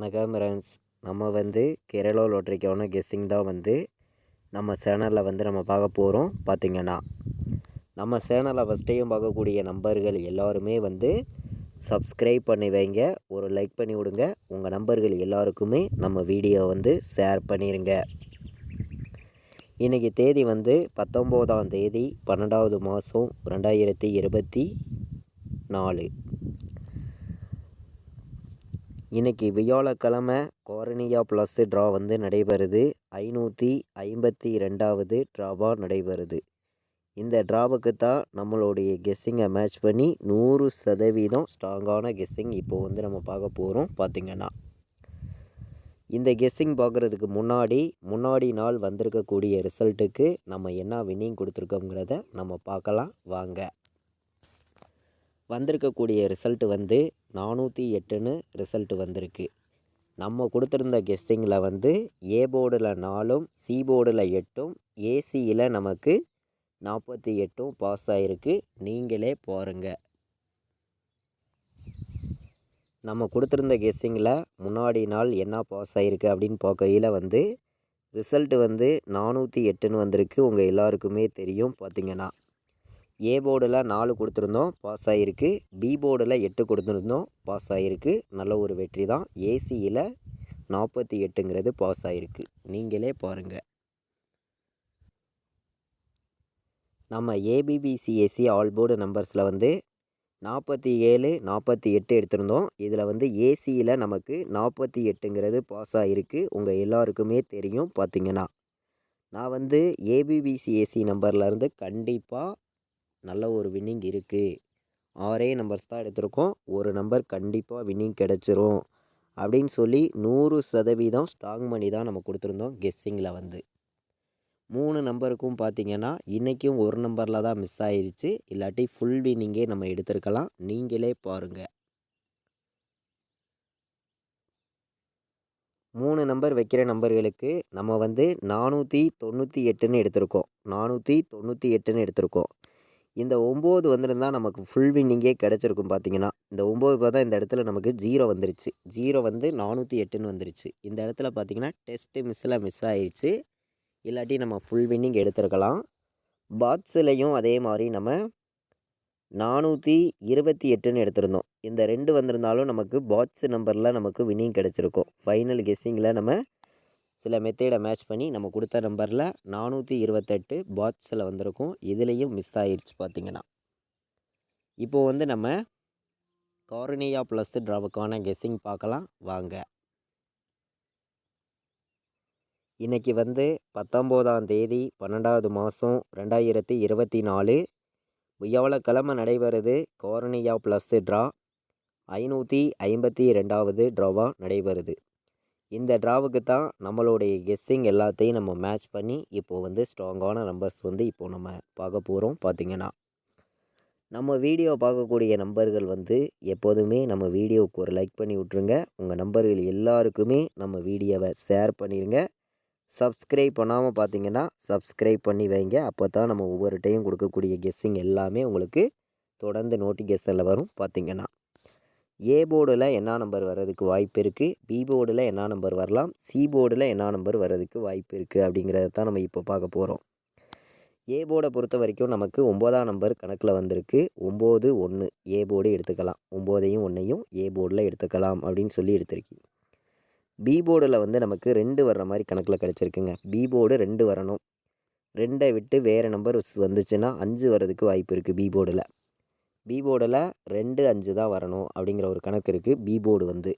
வணக்கம் ஃப்ரெண்ட்ஸ். நம்ம வந்து கேரளா லாட்ரிக்கான கெஸ்ஸிங் தான் வந்து நம்ம சேனலில் வந்து நம்ம பார்க்க போகிறோம். பார்த்திங்கன்னா நம்ம சேனலை ஃபஸ்ட் டைம் பார்க்கக்கூடிய நம்பர்கள் எல்லாருமே வந்து சப்ஸ்கிரைப் பண்ணி வைங்க, ஒரு லைக் பண்ணி விடுங்க. உங்கள் நம்பர்கள் எல்லாருக்குமே நம்ம வீடியோ வந்து ஷேர் பண்ணிடுங்க. இன்றைக்கி தேதி வந்து 19ஆம் தேதி 12வது மாதம் 2024. இன்றைக்கி வியாழக்கிழமை கார்னியா ப்ளஸ் ட்ரா வந்து நடைபெறுது. 552வது ட்ராவாக நடைபெறுது. இந்த ட்ராவுக்கு தான் நம்மளுடைய கெஸ்ஸிங்கை மேட்ச் பண்ணி 100% ஸ்ட்ராங்கான கெஸ்ஸிங் இப்போது வந்து நம்ம பார்க்க போகிறோம். பார்த்திங்கன்னா இந்த கெஸ்ஸிங் பார்க்குறதுக்கு முன்னாடி நாள் வந்திருக்கக்கூடிய ரிசல்ட்டுக்கு நம்ம என்ன வின்னிங் கொடுத்துருக்கோங்கிறத நம்ம பார்க்கலாம் வாங்க. வந்திருக்கக்கூடிய ரிசல்ட்டு வந்து 408ன்னு ரிசல்ட்டு வந்திருக்கு. நம்ம கொடுத்துருந்த கெஸ்ஸிங்கில் வந்து ஏ போர்டில் 4ம் சி போர்டில் 8ம் ஏசியில் நமக்கு 48ம் பாஸ் ஆகிருக்கு. நீங்களே பாருங்கள். நம்ம கொடுத்துருந்த கெஸ்ஸிங்கில் முன்னாடி நாள் என்ன பாஸ் ஆகிருக்கு அப்படின்னு பார்க்கையில் வந்து ரிசல்ட்டு வந்து 408ன்னு வந்திருக்கு. உங்கள் எல்லாருக்குமே தெரியும். பார்த்திங்கன்னா ஏ போர்டில் 4 கொடுத்துருந்தோம், பாஸ் ஆகிருக்கு. பி போர்டில் 8 கொடுத்துருந்தோம், பாஸ் ஆகிருக்கு. நல்ல ஒரு வெற்றி தான். ஏசியில் 48ங்கிறது பாஸ் ஆகிருக்கு. நீங்களே பாருங்கள். நம்ம ஏபிபிசிஎஸ்சி ஆல் போர்டு நம்பர்ஸில் வந்து 47 48 எடுத்திருந்தோம். இதில் வந்து ஏசியில் நமக்கு 48ங்கிறது பாஸ் ஆகிருக்கு. உங்கள் எல்லாருக்குமே தெரியும். பார்த்திங்கன்னா நான் வந்து ஏபிபிசிஎஸ்சி நம்பர்லேருந்து கண்டிப்பாக நல்ல ஒரு வின்னிங் இருக்குது. 6 நம்பர்ஸ் தான் எடுத்திருக்கோம். ஒரு நம்பர் கண்டிப்பாக வின்னிங் கிடச்சிரும் அப்படின்னு சொல்லி 100% ஸ்ட்ராங் பண்ணி தான் நம்ம கொடுத்துருந்தோம். கெஸ்ஸிங்கில் வந்து 3 நம்பருக்கும் பார்த்திங்கன்னா இன்றைக்கும் ஒரு நம்பரில் தான் மிஸ் ஆயிடுச்சு. இல்லாட்டி ஃபுல் வின்னிங்கே நம்ம எடுத்திருக்கலாம். நீங்களே பாருங்கள். 3 நம்பர் வைக்கிற நம்பர்களுக்கு நம்ம வந்து 498ன்னு எடுத்திருக்கோம். 498ன்னு எடுத்திருக்கோம். இந்த 9 வந்திருந்தால் நமக்கு ஃபுல் வின்னிங்கே கிடச்சிருக்கும். பார்த்திங்கன்னா இந்த 9 பார்த்தா இந்த இடத்துல நமக்கு 0 வந்துருச்சு. 0 வந்து 408ன்னு வந்துருச்சு. இந்த இடத்துல பார்த்திங்கன்னா டெஸ்ட்டு மிஸ் ஆயிடுச்சு. இல்லாட்டி நம்ம ஃபுல் வின்னிங் எடுத்திருக்கலாம். பாட்ஸ்லையும் அதே மாதிரி நம்ம 428ன்னு எடுத்திருந்தோம். இந்த 2 வந்திருந்தாலும் நமக்கு பாட்ஸ் நம்பரில் நமக்கு வின்னிங் கிடச்சிருக்கும். ஃபைனல் கெஸ்ஸிங்கில் நம்ம சில மெத்தேடை மேட்ச் பண்ணி நம்ம கொடுத்த நம்பரில் 428 பாட்ஸில் வந்திருக்கும். இதுலேயும் மிஸ் ஆகிடுச்சு. பார்த்திங்கன்னா இப்போது வந்து நம்ம கார்னியா ப்ளஸ் ட்ராவுக்கான கெஸ்ஸிங் பார்க்கலாம் வாங்க. இன்றைக்கி வந்து 19ஆம் தேதி 12வது மாதம் 2024 வியாழக்கிழமை நடைபெறுது. கார்னியா ப்ளஸ் ட்ரா 552வது ட்ராவாக நடைபெறுது. இந்த ட்ராவுக்கு தான் நம்மளுடைய கெஸ்ஸிங் எல்லாத்தையும் நம்ம மேட்ச் பண்ணி இப்போது வந்து ஸ்ட்ராங்கான நம்பர்ஸ் வந்து இப்போது நம்ம பார்க்க போகிறோம். பார்த்திங்கன்னா நம்ம வீடியோ பார்க்கக்கூடிய நம்பர்கள் வந்து எப்போதுமே நம்ம வீடியோவுக்கு ஒரு லைக் பண்ணி விட்ருங்க. உங்கள் நம்பர்கள் எல்லாருக்குமே நம்ம வீடியோவை ஷேர் பண்ணிடுங்க. சப்ஸ்கிரைப் பண்ணாமல் பார்த்திங்கன்னா சப்ஸ்கிரைப் பண்ணி வைங்க. அப்போ தான் நம்ம ஒவ்வொரு டைம் கொடுக்கக்கூடிய கெஸ்ஸிங் எல்லாமே உங்களுக்கு தொடர்ந்து நோட்டிஃபிகேஷனில் வரும். பார்த்திங்கன்னா ஏ போர்டில் என்ன நம்பர் வர்றதுக்கு வாய்ப்பு இருக்குது, பி போர்டில் என்ன நம்பர் வரலாம், சி போர்டில் என்ன நம்பர் வர்றதுக்கு வாய்ப்பு இருக்குது அப்படிங்கிறத தான் நம்ம இப்போ பார்க்க போகிறோம். ஏ போர்டை பொறுத்த வரைக்கும் நமக்கு 9ஆம் நம்பர் கணக்கில் வந்திருக்கு. 9 1 ஏ போர்டு எடுத்துக்கலாம். 9ஐயும் 1ஐயும் ஏ போர்டில் எடுத்துக்கலாம் அப்படின்னு சொல்லி எடுத்திருக்கீங்க. பி போர்டில் வந்து நமக்கு 2 வர்ற மாதிரி கணக்கில் கிடச்சிருக்குங்க. பி போர்டு 2 வரணும். 2ஐ விட்டு வேறு நம்பர் வந்துச்சுன்னா 5 வர்றதுக்கு வாய்ப்பு இருக்குது. பி போர்டில் 2 5 தான் வரணும் அப்படிங்கிற ஒரு கணக்கு இருக்குது. பி போர்டு வந்து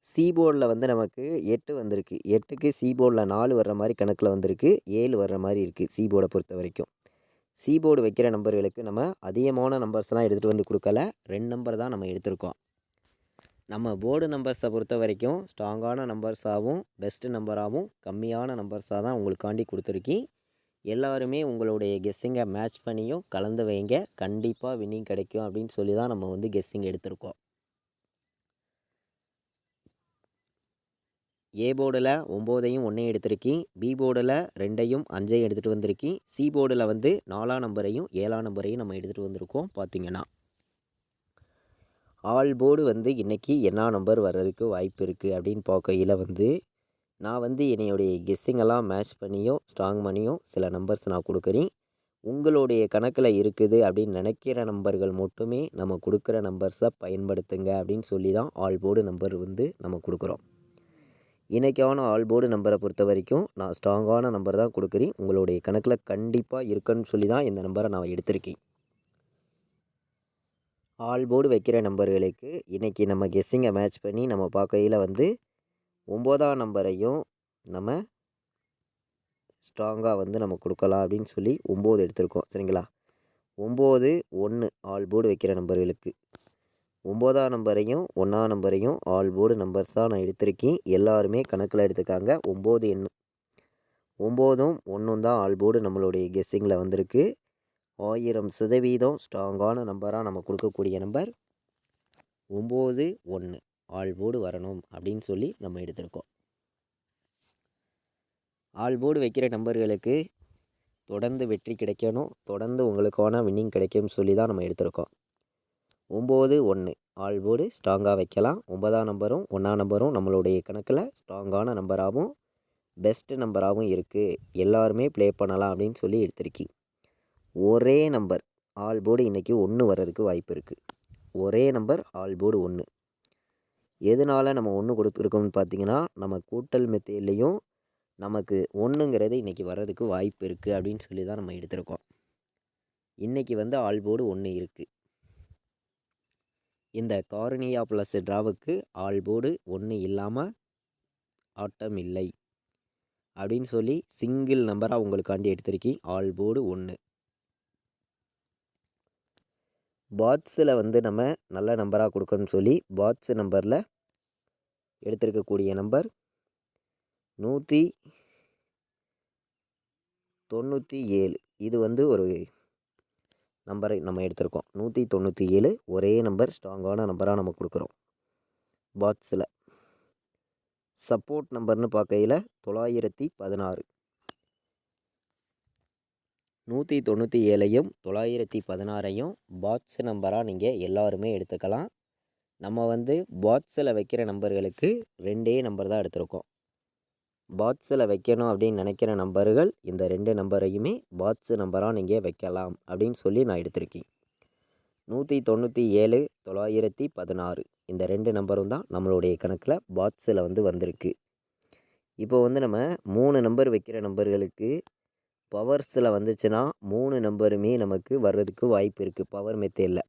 சி போர்டில் வந்து நமக்கு 8 வந்திருக்கு. 8க்கு சி போர்டில் 4 வர்ற மாதிரி கணக்கில் வந்திருக்கு. 7 வர்ற மாதிரி இருக்குது சி போர்டை பொறுத்த வரைக்கும். சி போர்டு வைக்கிற நம்பர்களுக்கு நம்ம அதிகமான நம்பர்ஸ்லாம் எடுத்துகிட்டு வந்து கொடுக்கல. 2 நம்பர் தான் நம்ம எடுத்திருக்கோம். நம்ம போர்டு நம்பர்ஸை பொறுத்த வரைக்கும் ஸ்ட்ராங்கான நம்பர்ஸாகவும் பெஸ்ட்டு நம்பராகவும் கம்மியான நம்பர்ஸாக தான் உங்களுக்காண்டி கொடுத்துருக்கேன். எல்லாருமே உங்களுடைய கெஸ்ஸிங்கை மேட்ச் பண்ணியும் கலந்து வைங்க. கண்டிப்பாக வின்னிங் கிடைக்கும் அப்படின்னு சொல்லி தான் நம்ம வந்து கெஸ்ஸிங் எடுத்திருக்கோம். ஏ போர்டில் 9ஐயும் 1ஐயும் எடுத்திருக்கேன். பி போர்டில் 2ஐயும் 5ஐயும் எடுத்துகிட்டு வந்திருக்கேன். சி போர்டில் வந்து 4ஆம் நம்பரையும் 7ஆம் நம்பரையும் நம்ம எடுத்துகிட்டு வந்திருக்கோம். பார்த்திங்கன்னா ஆல் போர்டு வந்து இன்றைக்கி என்ன நம்பர் வர்றதுக்கு வாய்ப்பு இருக்குது அப்படின்னு பார்க்கையில் வந்து நான் வந்து என்னையுடைய கெஸ்ஸிங்கெல்லாம் மேட்ச் பண்ணியும் ஸ்ட்ராங் பண்ணியும் சில நம்பர்ஸ் நான் கொடுக்குறேன். உங்களுடைய கணக்கில் இருக்குது அப்படின்னு நினைக்கிற நம்பர்கள் மட்டுமே நம்ம கொடுக்குற நம்பர்ஸை பயன்படுத்துங்க அப்படின்னு சொல்லி தான் ஆல் போர்டு நம்பர் வந்து நம்ம கொடுக்குறோம். இன்றைக்கான ஆல் போர்டு நம்பரை பொறுத்த வரைக்கும் நான் ஸ்ட்ராங்கான நம்பர் தான் கொடுக்குறேன். உங்களுடைய கணக்கில் கண்டிப்பாக இருக்குன்னு சொல்லி தான் இந்த நம்பரை நான் எடுத்திருக்கேன். ஆல் போர்டு வைக்கிற நம்பர்களுக்கு இன்றைக்கி நம்ம கெஸ்ஸிங்கை மேட்ச் பண்ணி நம்ம பார்க்கையில் வந்து 9ஆம் நம்பரையும் நம்ம ஸ்ட்ராங்காக வந்து நம்ம கொடுக்கலாம் அப்படின்னு சொல்லி 9 எடுத்திருக்கோம். சரிங்களா? 9, 1 ஆல் போர்டு வைக்கிற நம்பர்களுக்கு 9ஆம் நம்பரையும் 1ஆம் நம்பரையும் ஆல் போர்டு நம்பர்ஸ் தான் நான் எடுத்திருக்கேன். எல்லாருமே கணக்கில் எடுத்துக்காங்க. 9 எண் 9ம் 1ம் தான் ஆல் போர்டு நம்மளுடைய கெஸ்ஸிங்கில் வந்திருக்கு. 1000% ஸ்ட்ராங்கான நம்பராக நம்ம கொடுக்கக்கூடிய நம்பர் 9, 1 ஆல் போர்டு வரணும் அப்படின்னு சொல்லி நம்ம எடுத்திருக்கோம். ஆல் போர்டு வைக்கிற நம்பர்களுக்கு தொடர்ந்து வெற்றி கிடைக்கணும், தொடர்ந்து உங்களுக்கான வின்னிங் கிடைக்கும்னு சொல்லி தான் நம்ம எடுத்திருக்கோம். 9, 1 ஆல் போர்டு ஸ்ட்ராங்காக வைக்கலாம். 9ஆம் நம்பரும் 1ஆம் நம்பரும் நம்மளுடைய கணக்கில் ஸ்ட்ராங்கான நம்பராகவும் பெஸ்ட்டு நம்பராகவும் இருக்குது. எல்லாருமே ப்ளே பண்ணலாம் அப்படின்னு சொல்லி எடுத்திருக்கேன். ஒரே நம்பர் ஆல் போர்டு இன்றைக்கி 1 வர்றதுக்கு வாய்ப்பு இருக்குது. ஒரே நம்பர் ஆல் போர்டு 1. எதனால் நம்ம 1 கொடுத்துருக்கோம்னு பார்த்தீங்கன்னா, நம்ம கூட்டல் மெத்தேட்லேயும் நமக்கு 1ங்கிறது இன்றைக்கி வர்றதுக்கு வாய்ப்பு இருக்குது அப்படின்னு சொல்லி தான் நம்ம எடுத்திருக்கோம். இன்றைக்கி வந்து ஆல் போர்டு 1 இருக்குது. இந்த கார்னியா ப்ளஸ் ட்ராவுக்கு ஆல் போர்டு 1 இல்லாமல் ஆட்டம் இல்லை அப்படின்னு சொல்லி சிங்கிள் நம்பராக உங்களுக்காண்டி எடுத்திருக்கேன். All board 1. பாட்ஸில் வந்து நம்ம நல்ல நம்பராக கொடுக்கணும்னு சொல்லி பாட்ஸ் நம்பரில் எடுத்திருக்கக்கூடிய நம்பர் 197. இது வந்து ஒரு நம்பரை நம்ம எடுத்திருக்கோம். 197 ஒரே நம்பர் ஸ்ட்ராங்கான நம்பராக நம்ம கொடுக்குறோம். பாட்ஸில் சப்போர்ட் நம்பர்னு பார்க்கையில் 916. 197ஐயும் 916ஐயும் பாட்ஸ் நம்பராக நீங்கள் எல்லாருமே எடுத்துக்கலாம். நம்ம வந்து பாட்ஸில் வைக்கிற நம்பர்களுக்கு 2 நம்பர் தான் எடுத்திருக்கோம். பாட்ஸில் வைக்கணும் அப்படின்னு நினைக்கிற நம்பர்கள் இந்த 2 நம்பரையுமே பாட்ஸு நம்பராக நீங்கள் வைக்கலாம் அப்படின்னு சொல்லி நான் எடுத்திருக்கேன். 197, 916 இந்த 2 நம்பரும் தான் நம்மளுடைய கணக்கில் பாட்ஸில் வந்து வந்திருக்கு. இப்போ வந்து நம்ம 3 நம்பர் வைக்கிற நம்பர்களுக்கு பவர்ஸில் வந்துச்சுன்னா 3 நம்பருமே நமக்கு வர்றதுக்கு வாய்ப்பு இருக்குது. பவர் மெத்தேடில்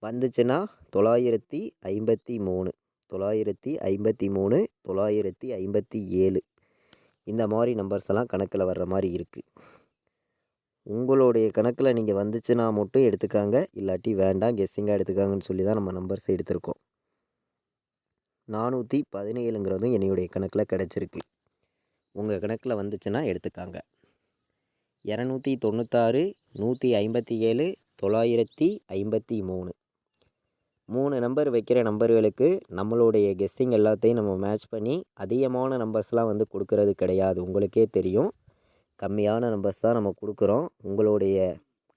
வந்துச்சுன்னா 953, 953, 957 இந்த மாதிரி நம்பர்ஸ் எல்லாம் கணக்கில் வர்ற மாதிரி இருக்குது. உங்களுடைய கணக்கில் நீங்கள் வந்துச்சுன்னா மட்டும் எடுத்துக்காங்க, இல்லாட்டி வேண்டாம் கெஸ்ஸிங்காக எடுத்துக்காங்கன்னு சொல்லி தான் நம்ம நம்பர்ஸ் எடுத்திருக்கோம். 417ங்கிறதும் என்னுடைய கணக்கில் கிடச்சிருக்கு. உங்கள் கணக்கில் வந்துச்சுன்னா எடுத்துக்காங்க. 296, 157, 953 3 நம்பர் வைக்கிற நம்பர்களுக்கு நம்மளுடைய கெஸ்ஸிங் எல்லாத்தையும் நம்ம மேட்ச் பண்ணி அதிகமான நம்பர்ஸ்லாம் வந்து கொடுக்கறது கிடையாது. உங்களுக்கே தெரியும், கம்மியான நம்பர்ஸ் தான் நம்ம கொடுக்குறோம். உங்களுடைய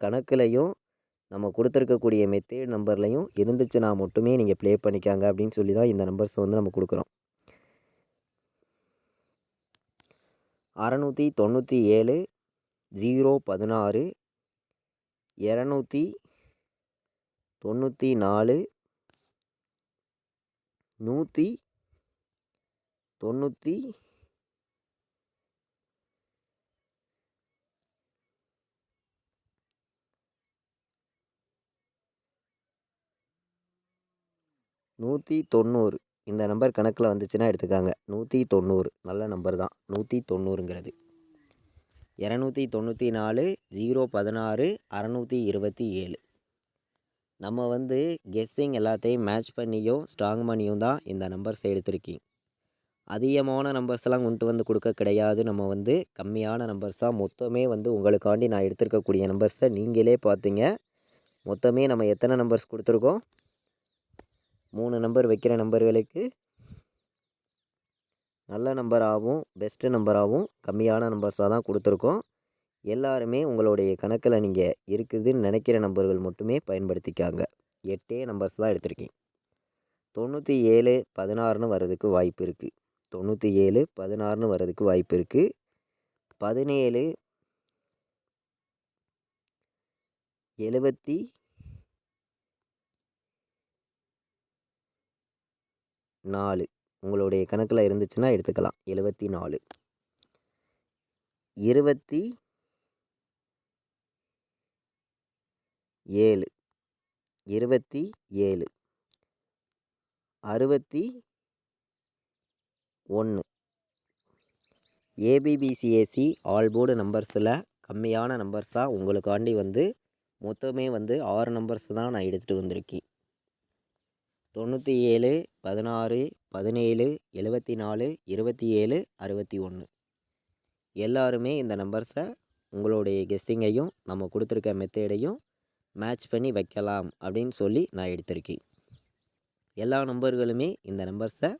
கணக்குலையும் நம்ம கொடுத்துருக்கக்கூடிய மெத்தேட் நம்பர்லையும் இருந்துச்சுன்னா மட்டுமே நீங்கள் ப்ளே பண்ணிக்காங்க அப்படின்னு சொல்லி தான் இந்த நம்பர்ஸை வந்து நம்ம கொடுக்குறோம். 697, 016, 294, 190, 190 இந்த நம்பர் கணக்கில் வந்துச்சுன்னா எடுத்துக்காங்க. 190 நல்ல நம்பர் தான். 190ங்கிறது 294, 016, 627 நம்ம வந்து கெஸ்ஸிங் எல்லாத்தையும் மேட்ச் பண்ணியும் ஸ்ட்ராங் பண்ணியும் தான் இந்த நம்பர்ஸ் எடுத்திருக்கேன். அதிகமான நம்பர்ஸ்லாம் கொண்டு வந்து கொடுக்க கிடையாது. நம்ம வந்து கம்மியான நம்பர்ஸாக மொத்தமே வந்து உங்களுக்காண்டி நான் எடுத்திருக்கக்கூடிய நம்பர்ஸை நீங்களே பார்த்தீங்க. மொத்தமே நம்ம எத்தனை நம்பர்ஸ் கொடுத்துருக்கோம்? 3 நம்பர் வைக்கிற நம்பர்களுக்கு நல்ல நம்பராகவும் பெஸ்ட்டு நம்பராகவும் கம்மியான நம்பர்ஸாக தான் கொடுத்துருக்கோம். எல்லாருமே உங்களுடைய கணக்கில் நீங்கள் இருக்குதுன்னு நினைக்கிற நம்பர்கள் மட்டுமே பயன்படுத்திக்காங்க. 8 நம்பர்ஸ் தான் எடுத்திருக்கேன். 97 16ன்னு வர்றதுக்கு வாய்ப்பு இருக்குது. 97 16ன்னு வர்றதுக்கு வாய்ப்பு இருக்குது. 17 74 உங்களுடைய கணக்கில் இருந்துச்சுன்னா எடுத்துக்கலாம். 74 27 27 61 ஏபிபிசிஏசி ஆல் போர்டு நம்பர்ஸில் கம்மியான நம்பர்ஸ் தான் உங்களுக்காண்டி வந்து மொத்தமே வந்து 6 நம்பர்ஸ் தான் நான் எடுத்துகிட்டு வந்திருக்கேன். 97 16 17 74 27 61 எல்லாருமே இந்த நம்பர்ஸை உங்களுடைய கெஸ்ஸிங்கையும் நம்ம கொடுத்துருக்க மெத்தேடையும் மேட்ச் பண்ணி வைக்கலாம் அப்படின்னு சொல்லி நான் எடுத்திருக்கேன். எல்லா நம்பர்களுமே இந்த நம்பர்ஸை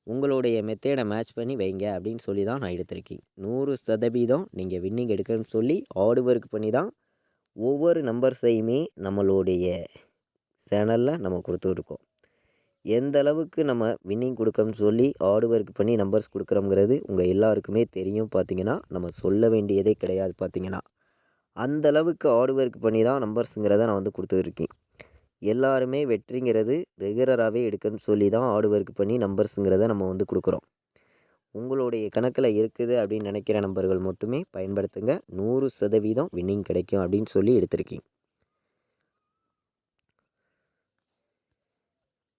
உங்களுடைய மெத்தேடை மேட்ச் பண்ணி வைங்க அப்படின்னு சொல்லி தான் நான் எடுத்திருக்கேன். 100% நீங்கள் வின்னிங் எடுக்கணும்னு சொல்லி ஹார்டு ஒர்க் பண்ணி தான் ஒவ்வொரு நம்பர்ஸையுமே நம்மளுடைய சேனலில் நம்ம கொடுத்துருக்கோம். எந்த அளவுக்கு நம்ம வின்னிங் கொடுக்கணும்னு சொல்லி ஹார்டு ஒர்க் பண்ணி நம்பர்ஸ் கொடுக்குறோங்கிறது உங்கள் எல்லாருக்குமே தெரியும். பார்த்திங்கன்னா நம்ம சொல்ல வேண்டியதே கிடையாது. பார்த்திங்கன்னா அந்த அளவுக்கு ஹார்டு ஒர்க் பண்ணி தான் நம்பர்ஸுங்கிறத நான் வந்து கொடுத்துருக்கேன். எல்லாருமே வெற்றிங்கிறது ரெகுலராகவே எடுக்கணும்னு சொல்லி தான் ஹார்டு ஒர்க் பண்ணி நம்பர்ஸுங்கிறத நம்ம வந்து கொடுக்குறோம். உங்களுடைய கணக்கில் இருக்குது அப்படின்னு நினைக்கிற நம்பர்கள் மட்டுமே பயன்படுத்துங்க. 100% வின்னிங் கிடைக்கும் அப்படின்னு சொல்லி எடுத்திருக்கேன்.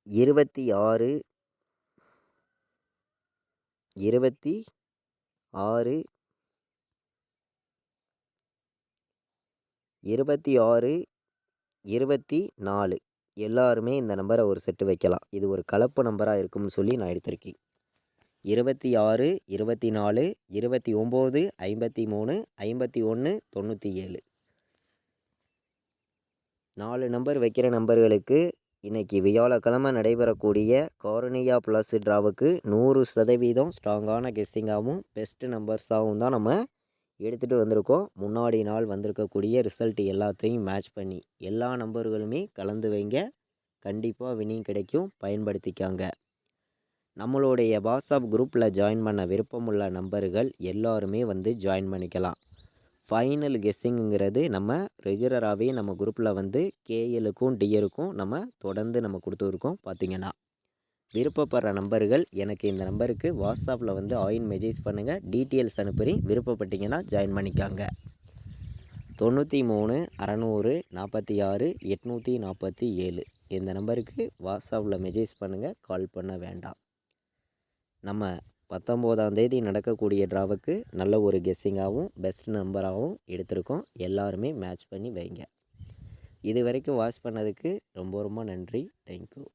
26 26 26 24 எல்லாருமே இந்த நம்பரை ஒரு செட்டு வைக்கலாம். இது ஒரு கலப்பு நம்பராக இருக்கும்னு சொல்லி நான் எடுத்திருக்கேன். 26 24 29 53 51 97 4 நம்பர் வைக்கிற நம்பர்களுக்கு இன்றைக்கி வியாழக்கிழமை நடைபெறக்கூடிய கார்னியா ப்ளஸ் ட்ராவுக்கு 100% ஸ்ட்ராங்கான கெஸ்ஸிங்காகவும் பெஸ்ட்டு நம்பர்ஸாகவும் தான் நம்ம எடுத்துகிட்டு வந்திருக்கோம். முன்னாடி நாள் வந்திருக்கக்கூடிய ரிசல்ட் எல்லாத்தையும் மேட்ச் பண்ணி எல்லா நம்பர்களுமே கலந்து வைங்க. கண்டிப்பாக வின்னிங் கிடைக்கும். பயன்படுத்திக்காங்க. நம்மளுடைய வாட்ஸ்அப் குரூப்பில் ஜாயின் பண்ண விருப்பமுள்ள நம்பர்கள் எல்லாருமே வந்து ஜாயின் பண்ணிக்கலாம். ஃபைனல் கெஸ்ஸிங்கிறது நம்ம ரெகுலராகவே நம்ம குரூப்பில் வந்து கேஎலுக்கும் டிஎலுக்கும் நம்ம தொடர்ந்து நம்ம கொடுத்துருக்கோம். பார்த்திங்கன்னா விருப்பப்படுற நம்பர்கள் எனக்கு இந்த நம்பருக்கு வாட்ஸ்அப்பில் வந்து ஆயின் மெசேஜ் பண்ணுங்கள். டீட்டெயில்ஸ் அனுப்பி விருப்பப்பட்டீங்கன்னா ஜாயின் பண்ணிக்காங்க. 93 600 46 847 இந்த நம்பருக்கு வாட்ஸ்அப்பில் மெசேஜ் பண்ணுங்கள். கால் பண்ண வேண்டாம். நம்ம 19ஆம் தேதி நடக்கக்கூடிய ட்ராவுக்கு நல்ல ஒரு கெஸ்ஸிங்காகவும் பெஸ்ட் நம்பராகவும் எடுத்திருக்கோம். எல்லாருமே மேட்ச் பண்ணி வைங்க. இது வரைக்கும் வாட்ச் பண்ணதுக்கு ரொம்ப ரொம்ப நன்றி. தேங்க்யூ.